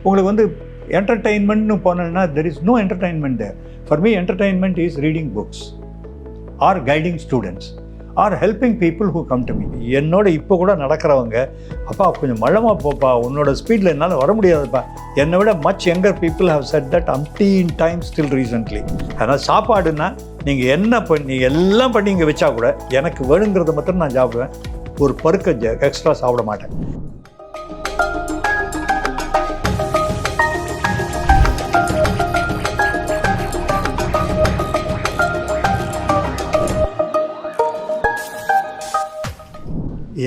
உங்களுக்கு வந்து என்டர்டெயின்மெண்ட்னு போனேன்னா there is no entertainment there. For me entertainment is reading books or guiding students or helping people who come to me. என்னோட இப்போ கூட நடக்கிறவங்க, அப்பா கொஞ்சம் மழமாக போப்பா, உன்னோட ஸ்பீடில் என்னால் வர முடியாதுப்பா, என்னை விட much younger people have said that umpteen times still recently. அதனால் சாப்பாடுன்னா நீங்கள் என்ன பண்ணி எல்லாம் பண்ணி இங்கே வச்சா கூட எனக்கு வேணுங்கிறத மட்டும் நான் சாப்பிடுவேன். ஒரு பருக்க எக்ஸ்ட்ரா சாப்பிட மாட்டேன்.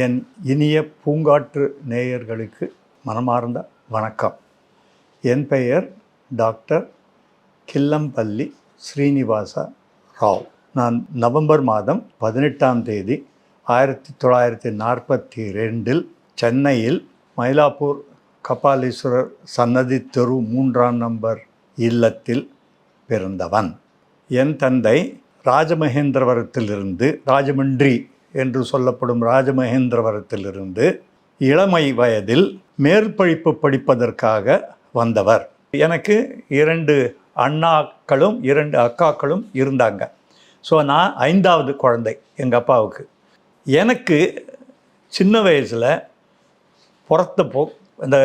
என் இனிய பூங்காற்று நேயர்களுக்கு மனமார்ந்த வணக்கம். என் பெயர் டாக்டர் கில்லம்பள்ளி ஸ்ரீனிவாச ராவ். நான் நவம்பர் மாதம் 18ஆம் தேதி 1942 சென்னையில் மயிலாப்பூர் கபாலீஸ்வரர் சன்னதி தெரு 3ஆம் நம்பர் இல்லத்தில் பிறந்தவன். என் தந்தை ராஜமகேந்திரவரத்திலிருந்து, ராஜமன்றி என்று சொல்லப்படும் ராஜமகேந்திரவரத்திலிருந்து இளமை வயதில் மேற்படிப்பு படிப்பதற்காக வந்தவர். எனக்கு 2 அண்ணாக்களும் 2 அக்காக்களும் இருந்தாங்க. ஸோ நான் 5வது குழந்தை எங்கள் அப்பாவுக்கு. எனக்கு சின்ன வயசில் புறத்தப்போ இந்த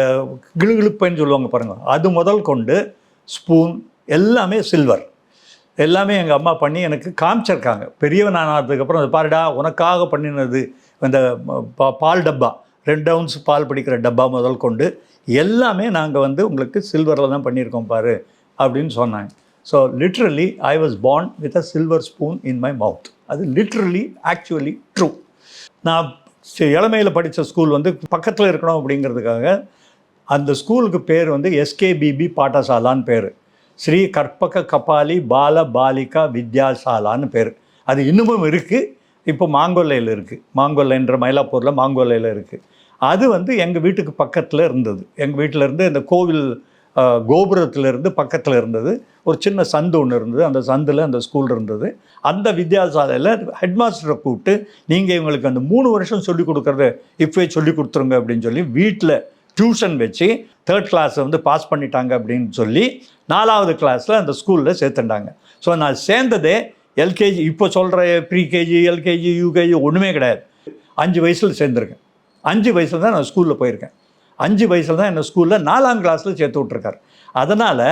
கிளுகிழுப்பைன்னு சொல்லுவாங்க பாருங்கள், அது முதல் கொண்டு ஸ்பூன் எல்லாமே சில்வர், எல்லாமே எங்கள் அம்மா பண்ணி எனக்கு காமிச்சிருக்காங்க. பெரியவன் ஆனதுக்கப்புறம் அது பாருடா உனக்காக பண்ணினது, இந்த பால் டப்பா 2 ounce பால் பிடிக்கிற டப்பா முதல் கொண்டு எல்லாமே நாங்கள் வந்து உங்களுக்கு சில்வரில் தான் பண்ணியிருக்கோம் பாரு அப்படின்னு சொன்னாங்க. So literally I was born with a silver spoon in my mouth. அது லிட்ரலி ஆக்சுவலி ட்ரூ. நான் இளமையில் படித்த ஸ்கூல் வந்து பக்கத்தில் இருக்கணும் அப்படிங்கிறதுக்காக அந்த ஸ்கூலுக்கு பேர் வந்து எஸ்கேபிபி பாட்டசாலான்னு பேர். ஸ்ரீ கற்பக கபாலி பால பாலிகா வித்யாசாலான்னு பேர். அது இன்னமும் இருக்குது. இப்போ மாங்கொல்லையில் இருக்குது. மாங்கொல்லைன்ற மயிலாப்பூரில் மாங்கொல்லையில் இருக்குது. அது வந்து எங்கள் வீட்டுக்கு பக்கத்தில் இருந்தது. எங்கள் வீட்டிலேருந்து இந்த கோவில் கோபுரத்துலேருந்து பக்கத்தில் இருந்தது. ஒரு சின்ன சந்து ஒன்று இருந்தது. அந்த சந்தில் அந்த ஸ்கூல் இருந்தது. அந்த வித்யாசாலையில் ஹெட்மாஸ்டரை கூப்பிட்டு நீங்கள் இவங்களுக்கு அந்த 3 வருஷம் சொல்லிக் கொடுக்குறத இப்போவே சொல்லிக் கொடுத்துருங்க அப்படின்னு சொல்லி வீட்டில் டியூஷன் வச்சு 3rd கிளாஸை வந்து பாஸ் பண்ணிட்டாங்க அப்படின்னு சொல்லி 4வது கிளாஸில் அந்த ஸ்கூலில் சேர்த்துட்டாங்க. ஸோ நான் சேர்ந்ததே எல்கேஜி, இப்போ சொல்கிற ப்ரீகேஜி எல்கேஜி யூகேஜி ஒன்றுமே கிடையாது. 5 வயசில் சேர்ந்துருக்கேன். 5 வயசில் தான் நான் ஸ்கூலில் போயிருக்கேன். 5 வயசில் தான் என்னை ஸ்கூலில் 4ஆம் கிளாஸில் சேர்த்து விட்ருக்கார். அதனால்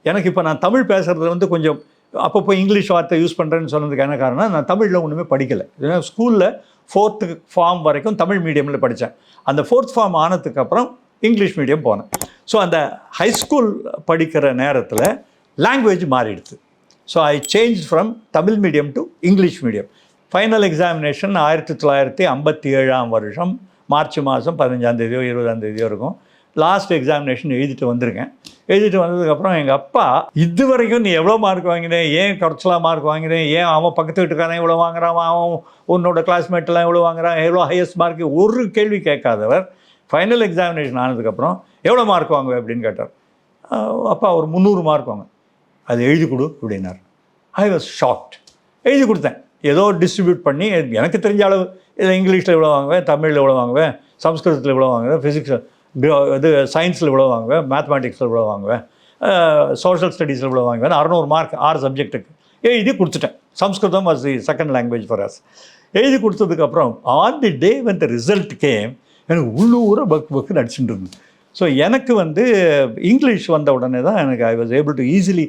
எனக்கு இப்போ நான் தமிழ் பேசுகிறது வந்து கொஞ்சம் அப்பப்போ இங்கிலீஷ் வார்த்தை யூஸ் பண்ணுறேன்னு சொன்னதுக்கு என்ன காரணம், நான் தமிழில் ஒன்றுமே படிக்கலை. ஏன்னா ஸ்கூலில் 4th ஃபார்ம் வரைக்கும் தமிழ் மீடியமில் படித்தேன். அந்த 4th ஃபார்ம் ஆனதுக்கப்புறம் இங்கிலீஷ் மீடியம் போனேன். ஸோ அந்த ஹைஸ்கூல் படிக்கிற நேரத்தில் லாங்குவேஜ் மாறிடுது. So I change from Tamil medium to English medium. Final examination 1957ஆம் வருஷம் மார்ச் மாதம் 15ஆம் தேதியோ 20ஆம் தேதியோ இருக்கும். லாஸ்ட் எக்ஸாமினேஷன் எழுதிட்டு வந்திருக்கேன். எழுதிட்டு வந்ததுக்கப்புறம் எங்கள் அப்பா, இது வரைக்கும் நீ எவ்வளோ மார்க் வாங்கினேன், ஏன் குறைச்சலாக மார்க் வாங்கினேன், ஏன் அவன் பக்கத்து வீட்டுக்காரன் இவ்வளோ வாங்குறான், அவன் உன்னோட கிளாஸ்மேட்டெல்லாம் எவ்வளோ வாங்குறான், எவ்வளோ ஹையஸ்ட் மார்க், ஒரு கேள்வி கேட்காதவர் ஃபைனல் எக்ஸாமினேஷன் ஆனதுக்கப்புறம் எவ்வளோ மார்க் வாங்குவேன் அப்படின்னு கேட்டார். அப்பா ஒரு 300 மார்க் வாங்க, அது எழுதி கொடு அப்படின்னார். I was shocked. எழுதி கொடுத்தேன். ஏதோ டிஸ்ட்ரிபியூட் பண்ணி எனக்கு தெரிஞ்ச அளவு, இதில் இங்கிலீஷில் இவ்வளோ வாங்குவேன், தமிழில் இவ்வளோ வாங்குவேன், சம்ஸ்கிருதத்தில் இவ்வளோ வாங்குவேன், ஃபிசிக்ஸ் இது சயின்ஸில் இவ்வளோ வாங்குவேன், மேத்தமேட்டிக்ஸில் இவ்வளோ வாங்குவேன், சோஷியல் ஸ்டடீஸில் இவ்வளோ வாங்குவேன். 600 மார்க் 6 சப்ஜெக்ட்டுக்கு எழுதி கொடுத்துட்டேன். Sanskrit was the second language for us. எழுதி கொடுத்ததுக்கப்புறம் on the day when the result came, எனக்கு உள்ளூர பக்குன்னு அடிச்சுட்டு இருந்தது. ஸோ எனக்கு வந்து இங்கிலீஷ் வந்த உடனே தான் எனக்கு I was able to easily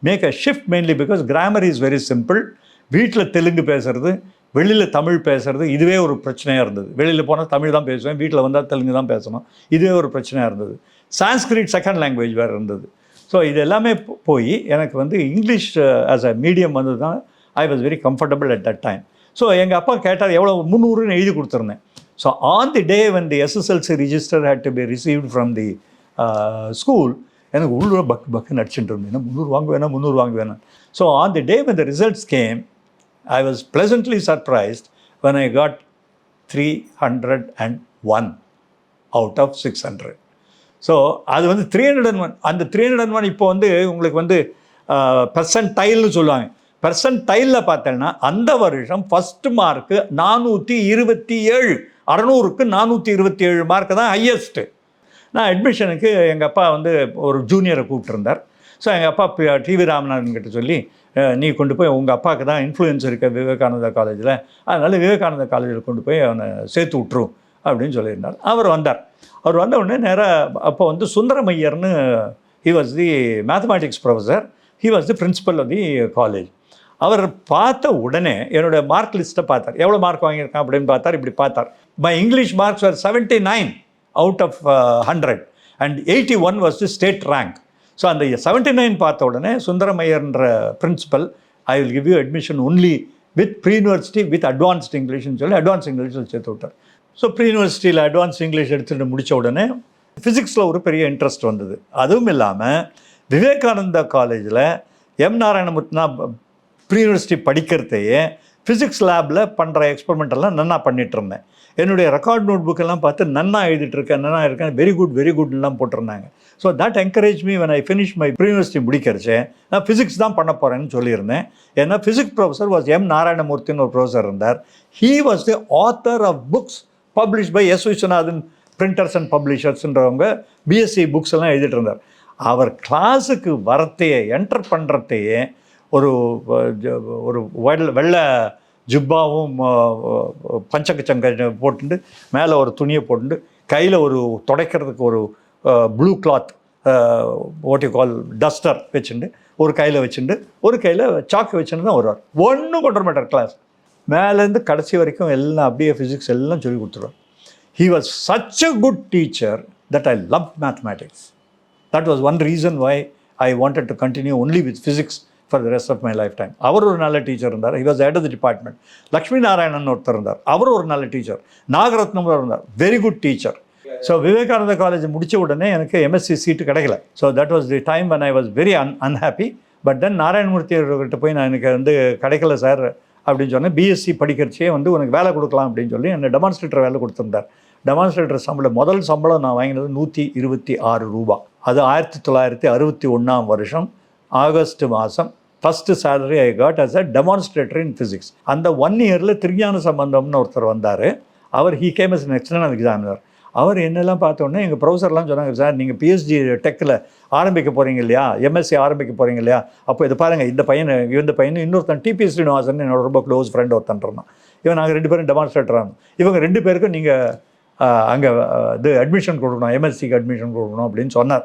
make a shift, mainly because grammar is very simple. வீட்டில் தெலுங்கு பேசுகிறது, வெளியில் தமிழ் பேசுகிறது, இதுவே ஒரு பிரச்சனையாக இருந்தது. வெளியில் போனால் தமிழ் தான் பேசுவேன், வீட்டில் வந்தால் தெலுங்கு தான் பேசணும், இதுவே ஒரு பிரச்சனையாக இருந்தது. சான்ஸ்கிரிட் செகண்ட் லாங்குவேஜ் வேறு இருந்தது. ஸோ இது எல்லாமே போய் எனக்கு வந்து இங்கிலீஷ் ஆஸ் அ மீடியம் வந்து தான் I was very comfortable at that time. So எங்கள் அப்பா கேட்டார் எவ்வளோ, 300ன்னு எழுதி கொடுத்துருந்தேன். So on the day when the SSLC register had to be received from the school, எனக்கு உள்ளூர பக்குன்னு அடிச்சுட்டு இருந்தேன். 300 வாங்குவேனா. So on the day when the results came, I was pleasantly surprised when I got 301 out of 600. So அது வந்து 301. அந்த 301 இப்போ வந்து உங்களுக்கு வந்து பெர்சன்டைல்னு சொல்லுவாங்க. பெர்சன்டைலில் பார்த்தேன்னா அந்த வருஷம் ஃபஸ்ட்டு மார்க்கு 427. 600க்கு 427 மார்க்கு தான் ஹையஸ்ட்டு. நான் அட்மிஷனுக்கு எங்கள் அப்பா வந்து ஒரு ஜூனியரை கூப்பிட்டுருந்தார். ஸோ எங்கள் அப்பா டிவி ராமநாதன் கிட்ட சொல்லி, நீ கொண்டு போய் உங்கள் அப்பாவுக்கு தான் இன்ஃப்ளூயன்ஸ் இருக்க விவேகானந்தா காலேஜில், அதனால் விவேகானந்தா காலேஜில் கொண்டு போய் அவனை சேர்த்து விட்ரும் அப்படின்னு சொல்லியிருந்தார். அவர் வந்தார். அவர் வந்த உடனே நேராக அப்போ வந்து சுந்தரமையர்னு, he was the mathematics professor, he was the principal of the college. அவர் பார்த்த உடனே என்னோடய மார்க் லிஸ்ட்டை பார்த்தார். எவ்வளோ மார்க் வாங்கியிருக்கான் அப்படின்னு பார்த்தார். இப்படி பார்த்தார். My English marks are 79 out of 100 and 81 was the state rank. So அந்த 79 பார்த்த உடனே சுந்தரமையர்ன்ற principal, I will give you admission only with pre university with advanced இங்கிலீஷ்னு சொல்லி அட்வான்ஸ் இங்கிலீஷில் சேர்த்து விட்டார். ஸோ ப்ரீ யூனிவர்சிட்டியில் அட்வான்ஸ் இங்கிலீஷ் எடுத்துகிட்டு முடித்த உடனே ஃபிசிக்ஸில் ஒரு பெரிய இன்ட்ரெஸ்ட் வந்தது. அதுவும் இல்லாமல் விவேகானந்தா காலேஜில் நாராயணமூர்த்தி நான் ப்ரீ யூனிவர்சிட்டி படிக்கிறதையே ஃபிசிக்ஸ் லேபில் பண்ணுற எக்ஸ்பெரிமெண்டெல்லாம் நன்னா பண்ணிகிட்டு இருந்தேன். என்னுடைய ரெக்கார்ட் நோட் புக்கெல்லாம் பார்த்து நன்னா எழுதிட்டுருக்கேன், நன்னா இருக்கேன், வெரி குட்லாம் போட்டிருந்தாங்க. So that encourage me when I finish my pre university முடிக்கிறச்சே நான் ஃபிசிக்ஸ் தான் பண்ண போகிறேன்னு சொல்லியிருந்தேன். ஏன்னா ஃபிசிக்ஸ் ப்ரொஃபஸர் வாஸ் நாராயணமூர்த்தின்னு ஒரு ப்ரொஃபஸர் இருந்தார். He was the author of books publish by Viswanathan printers and பப்ளிஷர்ஸ்ன்றவங்க பிஎஸ்சி புக்ஸ் எல்லாம் எழுதிட்டு இருந்தார். அவர் கிளாஸுக்கு வரத்தையே என்டர் பண்ணுறதையே ஒரு வெள்ளை ஜிப்பாவும் பஞ்சக்கச்சங்க போட்டுட்டு மேலே ஒரு துணியை போட்டுட்டு கையில் ஒரு துடைக்கிறதுக்கு ஒரு blue cloth what you call duster வச்சுட்டு ஒரு கையில் வச்சுட்டு ஒரு கையில் சாக்கு வச்சுட்டு தான் வருவார். ஒன்றும் கொண்டு வர மாட்டார். கிளாஸ் மேலேருந்து கடைசி வரைக்கும் எல்லாம் அப்படியே ஃபிசிக்ஸ் எல்லாம் சொல்லி கொடுத்துருவார். He was such a good teacher that I love mathematics. That was one reason why I wanted to continue only with physics for the rest of my life time. அவர் ஒரு நல்ல டீச்சர் இருந்தார். He was head of the department. Lakshmi Narayanan ஒருத்தர் இருந்தார். அவர் ஒரு நல்ல teacher. Nagaratnam இருந்தார், very good teacher. So Vivekananda college முடித்த உடனே எனக்கு எம்எஸ்சி சீட்டு கிடைக்கல. So that was the time when I was very unhappy. But then Narayanamurthy அவர்கிட்ட போய் நான் எனக்கு வந்து கிடைக்கல சார் அப்படின்னு சொன்னேன். பிஎஸ்சி படிக்கிறச்சே வந்து உனக்கு வேலை கொடுக்கலாம் அப்படின்னு சொல்லி என்னை டெமான்ஸ்ட்ரேட்டர் வேலை கொடுத்துருந்தார். டெமான்ஸ்ட்ரேட்டர் சம்பளம் முதல் சம்பளம் நான் வாங்கினது 126 ரூபா. அது 1961 ஆகஸ்ட் மாதம் first salary I got as a demonstrator in physics. அந்த 1 இயரில் திருஞான சம்பந்தம்னு ஒருத்தர் வந்தார். அவர் he came as an external examiner. அவர் என்னெல்லாம் பார்த்தோன்னே எங்கள் ப்ரொஃபஸர்லாம் சொன்னாங்க, சார் நீங்கள் பிஹெச்டி டெக்கில் ஆரம்பிக்க போகிறீங்க இல்லையா, எம்எஸ்சி ஆரம்பிக்க போகிறீங்க இல்லையா, அப்போ இது பாருங்கள், இந்த பையன் இன்னொருத்தன் டிபி ஸ்ரீனிவாசன் என்னோட ரொம்ப க்ளோஸ் ஃப்ரெண்ட் ஒருத்தன்றான். இவன் நாங்கள் 2 பேரும் டெமான்ஸ்ட்ரேட்டர் ஆகணும். இவங்க 2 பேருக்கும் நீங்கள் அங்கே இது அட்மிஷன் கொடுக்கணும், எம்எஸ்சிக்கு அட்மிஷன் கொடுக்கணும் அப்படின்னு சொன்னார்.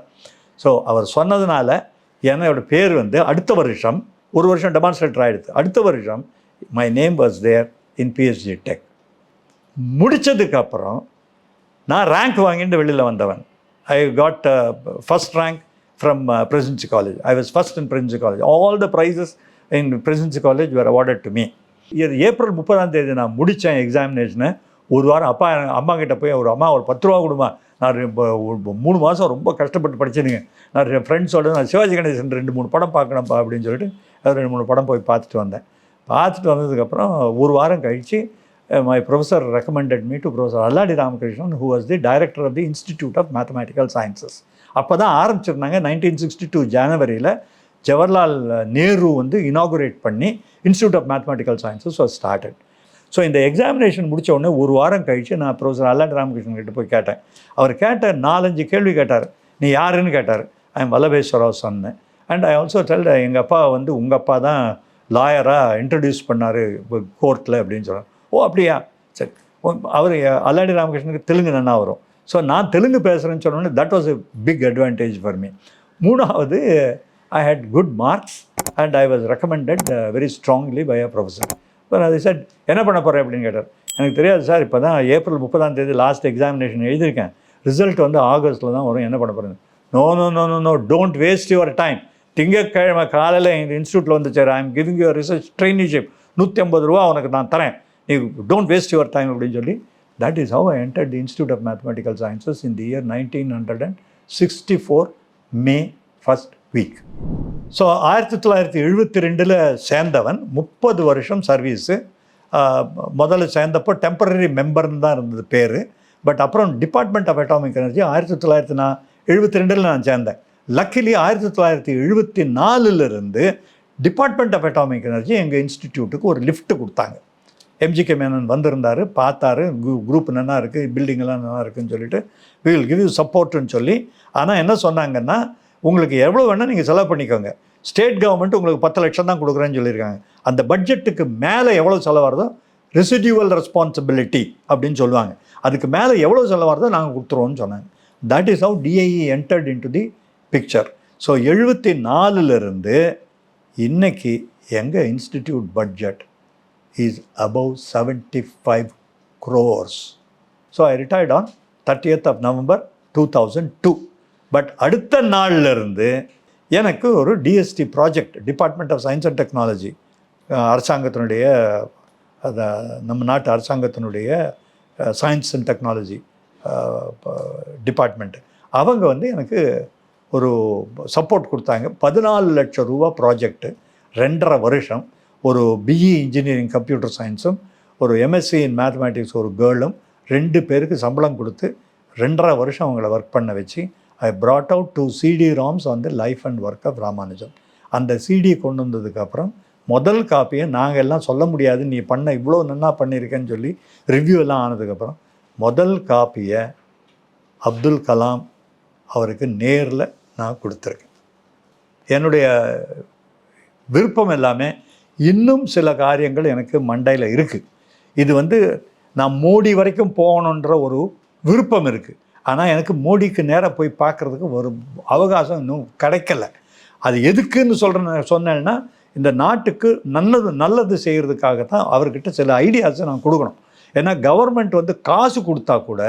ஸோ அவர் சொன்னதுனால என்னோட பேர் வந்து அடுத்த வருஷம், ஒரு வருஷம் டெமான்ஸ்ட்ரேட்டர் ஆகிடுது, அடுத்த வருஷம் my name was there in PhD tech. முடித்ததுக்கப்புறம் நான் ரேங்க் வாங்கிட்டு வெளியில் வந்தவன். I got first rank from presidency college. I was first in presidency college. All the prizes in presidency college were awarded to me. April 30 நான் முடித்தேன் எக்ஸாமினேஷனை. ஒரு வாரம் அம்மா கிட்ட போய் ஒரு 10 ரூபா கொடுமா, நான் 3 மாதம் ரொம்ப கஷ்டப்பட்டு படிச்சேனுங்க, நான் என் ஃப்ரெண்ட்ஸோட நான் சிவாஜி கணேசன் 2-3 படம் பார்க்கணும்ப்பா அப்படின்னு சொல்லிட்டு 2-3 படம் போய் பார்த்துட்டு வந்தேன். பார்த்துட்டு வந்ததுக்கப்புறம் ஒரு வாரம் கழித்து my professor recommended me to Professor Alladi Ramakrishnan, who was the director of the Institute of Mathematical Sciences. அப்போ தான் ஆரம்பிச்சிருந்தாங்க. 1962 ஜனவரியில் ஜவஹர்லால் நேரு வந்து இனாகுரேட் பண்ணி institute of mathematical sciences was started. So இந்த எக்ஸாமினேஷன் முடித்த உடனே ஒரு வாரம் கழித்து நான் ப்ரொஃபஸர் அல்லாடி ராமகிருஷ்ணன் கிட்ட போய் கேட்டேன். அவர் கேட்ட 4-5 கேள்வி கேட்டார். நீ யாருன்னு கேட்டார். ஐ எம் வல்லபேஸ்வராவ் சொன்ன. அண்ட் ஐ ஆல்சோ டெல், எங்கள் அப்பா வந்து உங்கள் அப்பா தான் லாயராக இன்ட்ரடியூஸ் பண்ணார் கோர்ட்டில் அப்படின்னு சொன்னார். ஓ அப்படியா, சரி. அவர் அல்லாடி ராமகிருஷ்ணனுக்கு தெலுங்கு நன்னா வரும். ஸோ நான் தெலுங்கு பேசுகிறேன்னு சொன்னோன்னே that was a big advantage for me. 3வது, I had good marks and I was recommended very strongly by a professor. இப்போ அது சார் என்ன பண்ண போகிறேன் அப்படின்னு கேட்டார். எனக்கு தெரியாது சார், இப்போ தான் ஏப்ரல் 30 லாஸ்ட் எக்ஸாமினேஷன் எழுதியிருக்கேன், ரிசல்ட் வந்து ஆகஸ்ட்டில் தான் வரும், என்ன பண்ண போகிறேன். No, don't waste your time. திங்கட்கிழமை காலையில் எங்கள் இன்ஸ்டியூட்டில் வந்து sir, I am giving your research traineeship, 150 ரூபா உனக்கு நான் தரேன், நீ டோன்ட் வேஸ்ட் யுவர் டைம் அப்படின்னு சொல்லி, that is how I entered the institute of mathematical sciences in the year 1964 May 1st week. So 1972 சேர்ந்தவன், 30 வருஷம் சர்வீஸு. முதல்ல சேர்ந்தப்போ டெம்பரரி மெம்பர்னு தான் இருந்தது பேர். பட் அப்புறம் டிபார்ட்மெண்ட் ஆஃப் அட்டாமிக் எனர்ஜி 1972 நான் சேர்ந்தேன். Luckily 1974 department of atomic energy எங்கள் இன்ஸ்டிடியூட்டுக்கு ஒரு லிஃப்ட் கொடுத்தாங்க. எம்ஜிகே மேனன் வந்திருந்தார், பார்த்தாரு, குரூப் நல்லா இருக்குது, பில்டிங்கெல்லாம் நல்லா இருக்குதுன்னு சொல்லிட்டு we will give you சப்போர்ட்டுன்னு சொல்லி. ஆனால் என்ன சொன்னாங்கன்னா, உங்களுக்கு எவ்வளோ வேணால் நீங்கள் செலவு பண்ணிக்கோங்க, ஸ்டேட் கவர்மெண்ட் உங்களுக்கு 10 லட்சம் தான் கொடுக்குறேன்னு சொல்லியிருக்காங்க. அந்த பட்ஜெட்டுக்கு மேலே எவ்வளோ செலவாகிறதோ ரெசிடியூவல் ரெஸ்பான்சிபிலிட்டி அப்படின்னு சொல்லுவாங்க, அதுக்கு மேலே எவ்வளோ செலவாகிறதோ நாங்கள் கொடுத்துருவோம்னு சொன்னாங்க. That is how DIE entered in to the picture. So 74 இன்னைக்கு எங்கள் institute budget is above 75 crores. So I retired on 30th of November 2002. But அடுத்த நாள்லேருந்து எனக்கு ஒரு DST project, department of science and technology, அரசாங்கத்தினுடைய நம்ம நாட்டு அரசாங்கத்தினுடைய சயின்ஸ் அண்ட் டெக்னாலஜி டிபார்ட்மெண்ட், அவங்க வந்து எனக்கு ஒரு சப்போர்ட் கொடுத்தாங்க. 14 லட்சம் ரூபா ப்ராஜெக்ட்டு, 2.5 வருஷம். ஒரு பிஇ இன்ஜினியரிங் கம்ப்யூட்டர் சயின்ஸும் ஒரு எம்எஸ்சி இன் மேத்தமேட்டிக்ஸ் ஒரு கேர்ளும் 2 பேருக்கு சம்பளம் கொடுத்து 2.5 வருஷம் அவங்கள ஒர்க் பண்ண வச்சு ஐ brought out 2 CD-ROMs on the life and work of Ramanujam. அந்த சிடி கொண்டு வந்ததுக்கப்புறம் முதல் காப்பியை நாங்கள் எல்லாம் சொல்ல முடியாது, நீ பண்ண இவ்வளோ நன்னா பண்ணியிருக்கேன்னு சொல்லி ரிவ்யூ எல்லாம் ஆனதுக்கப்புறம் முதல் காப்பியை அப்துல் கலாம் அவருக்கு நேரில் நான் கொடுத்துருக்கேன். என்னுடைய விருப்பம் எல்லாமே இன்னும் சில காரியங்கள் எனக்கு மண்டையில் இருக்குது. இது வந்து நான் மோடி வரைக்கும் போகணுன்ற ஒரு விருப்பம் இருக்குது. ஆனால் எனக்கு மோடிக்கு நேராக போய் பார்க்குறதுக்கு ஒரு அவகாசம் இன்னும் கிடைக்கல. அது எதுக்குன்னு சொன்னேன்னா, இந்த நாட்டுக்கு நல்லது செய்கிறதுக்காக தான் அவர்கிட்ட சில ஐடியாஸை நான் கொடுக்கணும். ஏன்னா கவர்மெண்ட் வந்து காசு கொடுத்தா கூட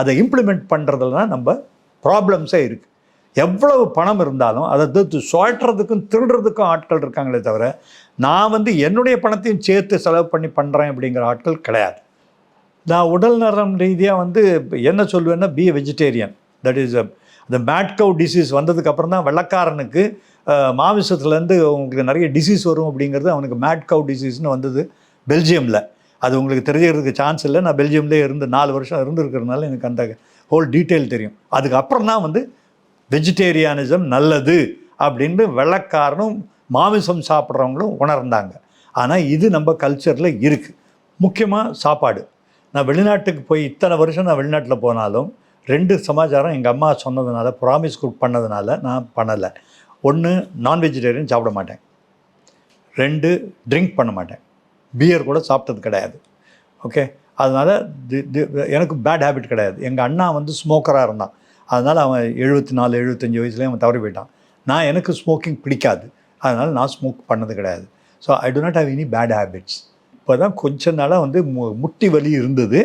அதை இம்ப்ளிமெண்ட் பண்ணுறதுல தான் நம்ம ப்ராப்ளம்ஸே இருக்குது. எவ்வளவு பணம் இருந்தாலும் அதை சுழற்றுறதுக்கும் திருடுறதுக்கும் ஆட்கள் இருக்காங்களே தவிர, நான் வந்து என்னுடைய பணத்தையும் சேர்த்து செலவு பண்ணி பண்ணுறேன் அப்படிங்கிற ஆட்கள் கிடையாது. நான் உடல் நலம் ரீதியாக வந்து என்ன சொல்லுவேன்னா, B a vegetarian. That is அந்த மேட் கவ் டிசீஸ் வந்ததுக்கப்புறம் தான் வெள்ளக்காரனுக்கு மாமிசத்துலேருந்து உங்களுக்கு நிறைய டிசீஸ் வரும் அப்படிங்கிறது அவனுக்கு மேட் கவ் டிசீஸ்னு வந்தது பெல்ஜியமில். அது உங்களுக்கு தெரிஞ்சுக்கிறதுக்கு சான்ஸ் இல்லை. நான் பெல்ஜியம்லேயே இருந்து 4 வருஷம் இருந்துருக்கிறதுனால எனக்கு அந்த ஹோல் டீட்டெயில் தெரியும். அதுக்கப்புறம் தான் வந்து வெஜிடேரியானிசம் நல்லது அப்படின்னு வெள்ளைக்காரனும் மாமிசம் சாப்பிட்றவங்களும் உணர்ந்தாங்க. ஆனால் இது நம்ம கல்ச்சரில் இருக்குது. முக்கியமாக சாப்பாடு. நான் வெளிநாட்டுக்கு போய் இத்தனை வருஷம் நான் வெளிநாட்டில் போனாலும் 2 சமாச்சாரம் எங்கள் அம்மா சொன்னதுனால, ப்ராமிஸ் பண்ணதுனால நான் பண்ணலை. 1, நான் வெஜிடேரியன் சாப்பிட மாட்டேன். 2, ட்ரிங்க் பண்ண மாட்டேன். பியர் கூட சாப்பிட்டது கிடையாது. ஓகே, அதனால் எனக்கு பேட் ஹேபிட் கிடையாது. எங்கள் அண்ணா வந்து ஸ்மோக்கராக இருந்தான். அதனால் அவன் 74, 75 வயசுலேயே அவன் தவறி போயிட்டான். எனக்கு ஸ்மோக்கிங் பிடிக்காது, அதனால் நான் ஸ்மோக் பண்ணது கிடையாது. So I do not have any bad habits. இப்போ தான் கொஞ்ச நாளாக வந்து முட்டி வலி இருந்தது.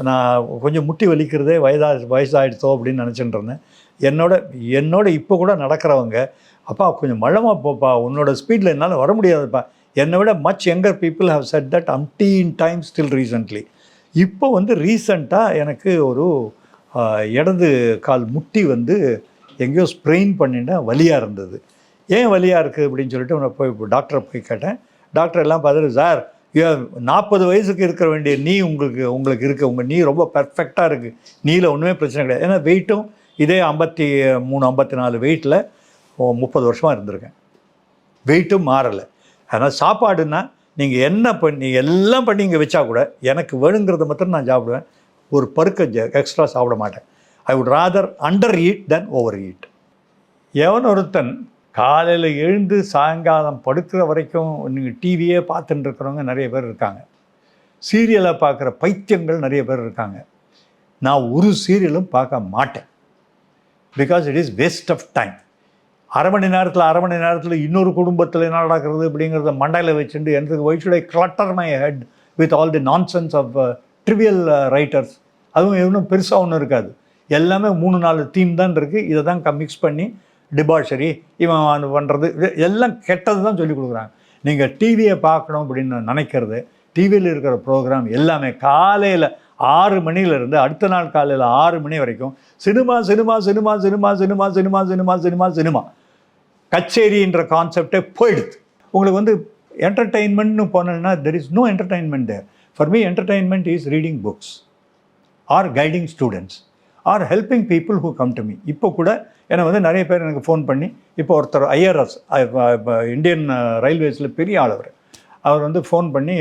நான் கொஞ்சம் முட்டி வலிக்கிறதே வயசாகிடுச்சோ அப்படின்னு நினச்சிட்டு இருந்தேன். என்னோட இப்போ கூட நடக்கிறவங்க, அப்பா கொஞ்சம் மழமாக போப்பா, உன்னோட ஸ்பீடில் என்னால் வர முடியாதுப்பா, என்னை விட much younger people have said that umpteen times still recently. இப்போ வந்து ரீசண்டாக எனக்கு ஒரு இடது கால் முட்டி வந்து எங்கேயோ ஸ்ப்ரெயின் பண்ணிட்டேன், வலியாக இருந்தது. ஏன் வலியாக இருக்குது அப்படின்னு சொல்லிட்டு நான் போய் டாக்டரை போய் கேட்டேன். டாக்டர் எல்லாம் பார்த்துட்டு, சார் 40 வயசுக்கு இருக்க வேண்டிய நீ உங்களுக்கு இருக்குது, உங்கள் நீ ரொம்ப பர்ஃபெக்டாக இருக்குது, நீல ஒன்றுமே பிரச்சனை கிடையாது. ஏன்னா வெயிட்டும் இதே 53, 54 வெயிட்டில் 30 வருஷமாக இருந்திருக்கேன். வெயிட்டும் மாறலை. அதனால் சாப்பாடுன்னா நீங்கள் என்ன பண்ணி எல்லாம் பண்ணி இங்கே வச்சா கூட எனக்கு வேணுங்கிறத மாத்திரம் நான் சாப்பிடுவேன். ஒரு பருக்க எக்ஸ்ட்ரா சாப்பிட மாட்டேன். I would rather under eat then over eat. எவன் ஒருத்தன் காலையில் எழுந்து சாயங்காலம் படுக்கிற வரைக்கும் நீங்கள் டிவியே பார்த்துட்டு இருக்கிறவங்க நிறைய பேர் இருக்காங்க. சீரியலை பார்க்குற பைத்தியங்கள் நிறைய பேர் இருக்காங்க. நான் ஒரு சீரியலும் பார்க்க மாட்டேன். Because it is waste of time. அரை மணி நேரத்தில் இன்னொரு குடும்பத்தில் என்ன நடக்கிறது அப்படிங்கிறத மண்டையில் வச்சுட்டு எனக்கு why should I clutter my head with all the nonsense of trivial writers. அதுவும் இன்னும் பெருசாக ஒன்றும் இருக்காது. எல்லாமே 3-4 தீம் தான் இருக்குது. இதை தான் மிக்ஸ் பண்ணி டிபாஷரி இவன் பண்ணுறது எல்லாம் கெட்டது தான் சொல்லிக் கொடுக்குறாங்க. நீங்கள் டிவியை பார்க்கணும் அப்படின்னு நினைக்கிறது, டிவியில் இருக்கிற ப்ரோக்ராம் எல்லாமே காலையில் 6 மணிலேருந்து அடுத்த நாள் காலையில் 6 மணி வரைக்கும் cinema cinema cinema cinema cinema cinema cinema cinema cinema கச்சேரின்ற கான்செப்டே போயிடுது. உங்களுக்கு வந்து என்டர்டெயின்மெண்ட்னு போனேன்னா there is no entertainment there. For me entertainment is reading books or guiding students or helping people who come to me. இப்போ கூட என்னை வந்து நிறைய பேர் எனக்கு ஃபோன் பண்ணி, இப்போ ஒருத்தர் IRS இந்தியன் ரயில்வேஸில் பெரிய ஆள், அவர் வந்து ஃபோன் பண்ணி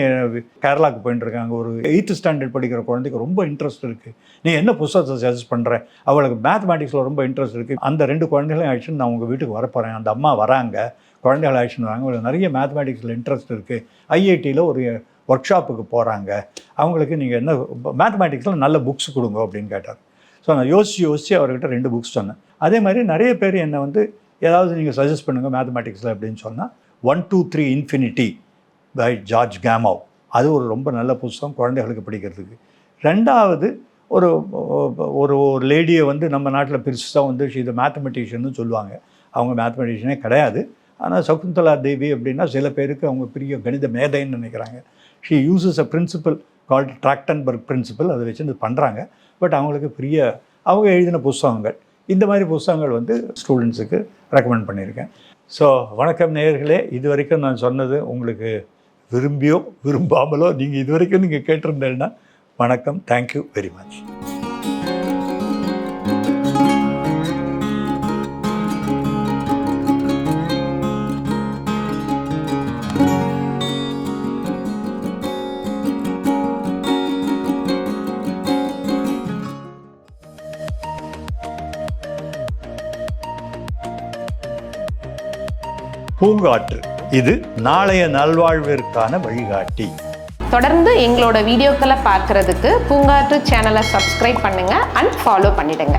கேரளாவுக்கு போயிட்டு இருக்காங்க. ஒரு 8th ஸ்டாண்டர்ட் படிக்கிற குழந்தைக்கு ரொம்ப இன்ட்ரெஸ்ட் இருக்குது, நீ என்ன புத்தகத்தை சஜஸ்ட் பண்ணுற, அவளுக்கு மேத்தமேட்டிக்ஸில் ரொம்ப இன்ட்ரெஸ்ட் இருக்குது, அந்த 2 குழந்தைகளையும் ஆயிடுச்சுன்னு நான் உங்கள் வீட்டுக்கு வரப்போகிறேன், அந்த அம்மா வராங்க, குழந்தைகள் ஆயிடுச்சுன்னு வராங்க, அவங்களுக்கு நிறைய மேத்தமேட்டிக்ஸில் இன்ட்ரெஸ்ட் இருக்குது, ஐஐடியில் ஒரு ஒர்க் ஷாப்புக்கு போகிறாங்க, அவங்களுக்கு நீங்கள் என்ன மேத்தமேட்டிக்ஸில் நல்ல புக்ஸ் கொடுங்க அப்படின்னு கேட்டார். ஸோ நான் யோசித்து அவர்கிட்ட 2 புக்ஸ் சொன்னேன். அதே மாதிரி நிறைய பேர் என்னை வந்து ஏதாவது நீங்கள் சஜஸ்ட் பண்ணுங்கள் மேத்தமேட்டிக்ஸில் அப்படின்னு சொன்னால் 1, 2, 3 இன்ஃபினிட்டி பை ஜார்ஜ் கேமோவ், அது ஒரு ரொம்ப நல்ல புத்தகம் குழந்தைகளுக்கு படிக்கிறதுக்கு. 2வது ஒரு ஒரு லேடியை வந்து நம்ம நாட்டில் பெருசாக வந்து இது மேத்தமெட்டிஷியன்னு சொல்லுவாங்க, அவங்க மேத்தமெட்டிஷியனே கிடையாது. ஆனால் சகுந்தலா தேவி அப்படின்னா சில பேருக்கு அவங்க பெரிய கணித மேதைன்னு நினைக்கிறாங்க. She uses a principle called Trachtenberg principle, அதை வச்சு இது பண்ணுறாங்க. பட் அவங்களுக்கு பெரிய அவங்க எழுதின புத்தகங்கள், இந்த மாதிரி புத்தகங்கள் வந்து ஸ்டூடெண்ட்ஸுக்கு ரெக்கமெண்ட் பண்ணியிருக்கேன். ஸோ வணக்கம் நேயர்களே, இது வரைக்கும் நான் சொன்னது உங்களுக்கு விரும்பியோ விரும்பாமலோ நீங்கள் இது வரைக்கும் நீங்கள் கேட்டிருந்தேன்னா வணக்கம், தேங்க்யூ வெரி மச். பூங்காற்று, இது நாளைய நல்வாழ்விற்கான வழிகாட்டி. தொடர்ந்து எங்களோட வீடியோக்களை பார்க்கறதுக்கு பூங்காற்று சேனலை சப்ஸ்கிரைப் பண்ணுங்க அண்ட் ஃபாலோ பண்ணிடுங்க.